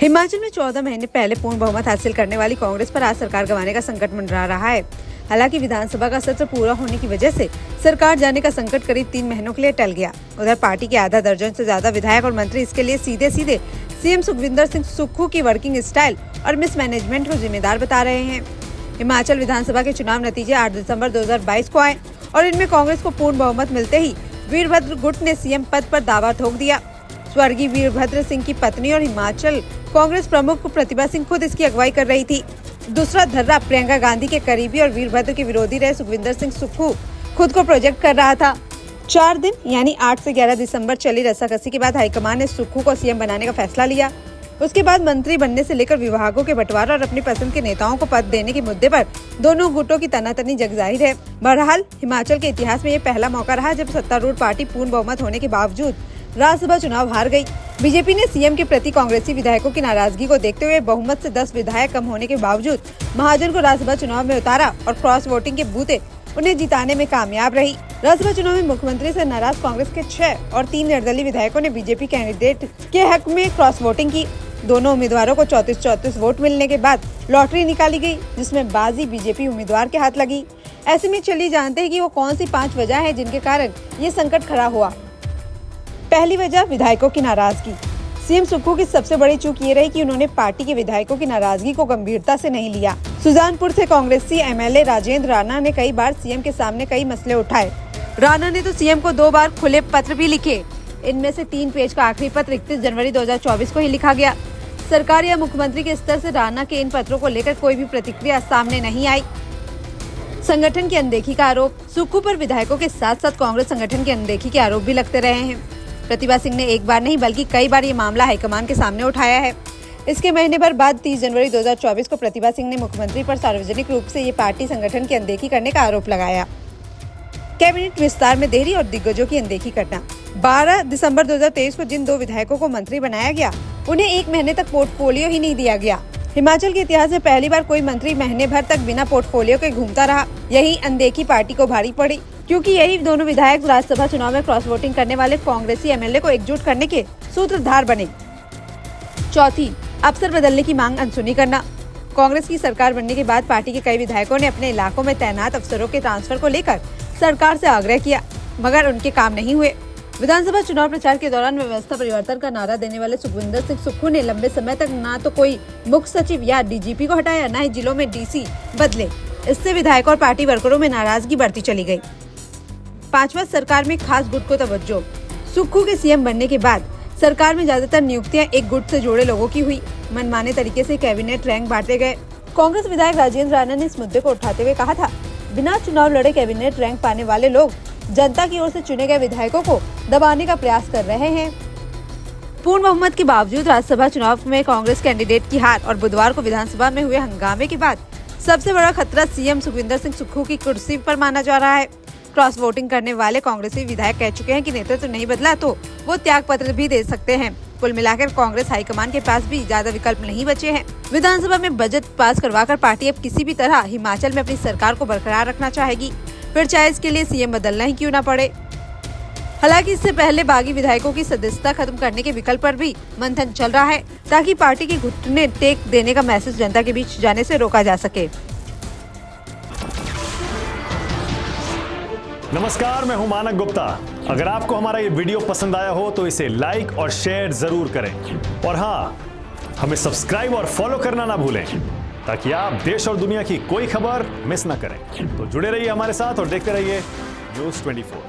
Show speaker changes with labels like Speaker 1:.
Speaker 1: हिमाचल में 14 महीने पहले पूर्ण बहुमत हासिल करने वाली कांग्रेस पर आज सरकार गंवाने का संकट मंडरा रहा है। हालांकि विधानसभा का सत्र पूरा होने की वजह से सरकार जाने का संकट करीब 3 महीनों के लिए टल गया। उधर पार्टी के आधा दर्जन से ज्यादा विधायक और मंत्री इसके लिए सीधे सीएम सुखविंदर सिंह सुक्खू की वर्किंग स्टाइल और मिसमैनेजमेंट को जिम्मेदार बता रहे हैं। हिमाचल विधानसभा के चुनाव नतीजे 8 दिसंबर 2022 को आए और इनमें कांग्रेस को पूर्ण बहुमत मिलते ही वीरभद्र गुट ने सीएम पद पर दावा ठोक दिया। स्वर्गीय वीरभद्र सिंह की पत्नी और हिमाचल कांग्रेस प्रमुख प्रतिभा सिंह खुद इसकी अगुवाई कर रही थी। दूसरा धर्रा प्रियंका गांधी के करीबी और वीरभद्र के विरोधी रहे सुखविंदर सिंह सुक्खू खुद को प्रोजेक्ट कर रहा था। 4 दिन यानी 8 से 11 दिसंबर चली रस्साकसी के बाद हाईकमान ने सुक्खू को सीएम बनाने का फैसला लिया। उसके बाद मंत्री बनने से लेकर विभागों के बंटवारा और अपनी पसंद के नेताओं को पद देने के मुद्दे पर दोनों गुटों की तनातनी जग जाहिर है। बहरहाल हिमाचल के इतिहास में ये पहला मौका रहा जब सत्तारूढ़ पार्टी पूर्ण बहुमत होने के बावजूद राज्यसभा चुनाव हार गई। बीजेपी ने सीएम के प्रति कांग्रेसी विधायकों की नाराजगी को देखते हुए बहुमत से 10 विधायक कम होने के बावजूद महाजन को राज्यसभा चुनाव में उतारा और क्रॉस वोटिंग के बूते उन्हें जिताने में कामयाब रही। राज्यसभा चुनाव में मुख्यमंत्री से नाराज कांग्रेस के 6 और 3 निर्दलीय विधायकों ने बीजेपी कैंडिडेट के हक में क्रॉस वोटिंग की। दोनों उम्मीदवारों को 34 वोट मिलने के बाद लॉटरी निकाली गई, जिसमें बाजी बीजेपी उम्मीदवार के हाथ लगी। ऐसे में चलिए जानते हैं कि वो कौन सी 5 वजह है जिनके कारण ये संकट खड़ा हुआ। पहली वजह, विधायकों की नाराजगी। सीएम सुक्खू की सबसे बड़ी चूक ये रही कि उन्होंने पार्टी के विधायकों की नाराजगी को गंभीरता से नहीं लिया। सुजानपुर से कांग्रेसी एमएलए राजेंद्र राणा ने कई बार सीएम के सामने कई मसले उठाए। राणा ने तो सीएम को 2 बार खुले पत्र भी लिखे। इनमें से 3 पेज का आखिरी पत्र 31 जनवरी 2024 को ही लिखा गया। सरकार या मुख्यमंत्री के स्तर से राणा के इन पत्रों को लेकर कोई भी प्रतिक्रिया सामने नहीं आई। संगठन की अनदेखी का आरोप। सुक्खू पर विधायकों के साथ साथ कांग्रेस संगठन की अनदेखी के आरोप भी लगते रहे हैं। प्रतिभा सिंह ने एक बार नहीं बल्कि कई बार ये मामला हाईकमान के सामने उठाया है। इसके महीने भर बाद 30 जनवरी 2024 को प्रतिभा सिंह ने मुख्यमंत्री पर सार्वजनिक रूप से ये पार्टी संगठन की अनदेखी करने का आरोप लगाया। कैबिनेट विस्तार में देरी और दिग्गजों की अनदेखी करना। 12 दिसंबर 2023 को जिन 2 विधायकों को मंत्री बनाया गया उन्हें 1 महीने तक पोर्टफोलियो ही नहीं दिया गया। हिमाचल के इतिहास में पहली बार कोई मंत्री महीने भर तक बिना पोर्टफोलियो के घूमता रहा। यही अनदेखी पार्टी को भारी पड़ी, क्योंकि यही दोनों विधायक राज्यसभा चुनाव में क्रॉस वोटिंग करने वाले कांग्रेसी एमएलए को एकजुट करने के सूत्रधार बने। चौथी, अफसर बदलने की मांग अनसुनी करना। कांग्रेस की सरकार बनने के बाद पार्टी के कई विधायकों ने अपने इलाकों में तैनात अफसरों के ट्रांसफर को लेकर सरकार से आग्रह किया, मगर उनके काम नहीं हुए। विधानसभा चुनाव प्रचार के दौरान व्यवस्था परिवर्तन का नारा देने वाले सुखविंदर सिंह सुक्खू ने लंबे समय तक ना तो कोई मुख्य सचिव या डीजीपी को हटाया, न ही जिलों में डीसी बदले। इससे विधायकों और पार्टी वर्करों में नाराजगी बढ़ती चली गई। 5वां, सरकार में खास गुट को तवज्जो। सुक्खू के सीएम बनने के बाद सरकार में ज्यादातर नियुक्तियां एक गुट से जुड़े लोगों की हुई। मनमाने तरीके से कैबिनेट रैंक बांटे गए। कांग्रेस विधायक राजेंद्र राणा ने इस मुद्दे को उठाते हुए कहा था, बिना चुनाव लड़े कैबिनेट रैंक पाने वाले लोग जनता की ओर से चुने गए विधायकों को दबाने का प्रयास कर रहे हैं। पूर्ण बहुमत के बावजूद राज्यसभा चुनाव में कांग्रेस कैंडिडेट की हार और बुधवार को विधानसभा में हुए हंगामे के बाद सबसे बड़ा खतरा सीएम सुखविंदर सिंह सुक्खू की कुर्सी पर माना जा रहा है। क्रॉस वोटिंग करने वाले कांग्रेसी विधायक कह चुके हैं कि नेतृत्व नहीं बदला तो वो त्याग पत्र भी दे सकते हैं। कुल मिलाकर कांग्रेस हाईकमान के पास भी ज्यादा विकल्प नहीं बचे हैं। विधानसभा में बजट पास करवाकर पार्टी अब किसी भी तरह हिमाचल में अपनी सरकार को बरकरार रखना चाहेगी, फिर चाहे इसके लिए सीएम बदलना ही क्यों न पड़े। हालांकि इससे पहले बागी विधायकों की सदस्यता खत्म करने के विकल्प पर भी मंथन चल रहा है, ताकि पार्टी के घुटने टेक देने का मैसेज जनता के बीच जाने से रोका जा सके।
Speaker 2: नमस्कार, मैं हूं मानक गुप्ता। अगर आपको हमारा ये वीडियो पसंद आया हो तो इसे लाइक और शेयर जरूर करें, और हाँ, हमें सब्सक्राइब और फॉलो करना ना भूलें, ताकि आप देश और दुनिया की कोई खबर मिस ना करें। तो जुड़े रहिए हमारे साथ और देखते रहिए न्यूज़ 24।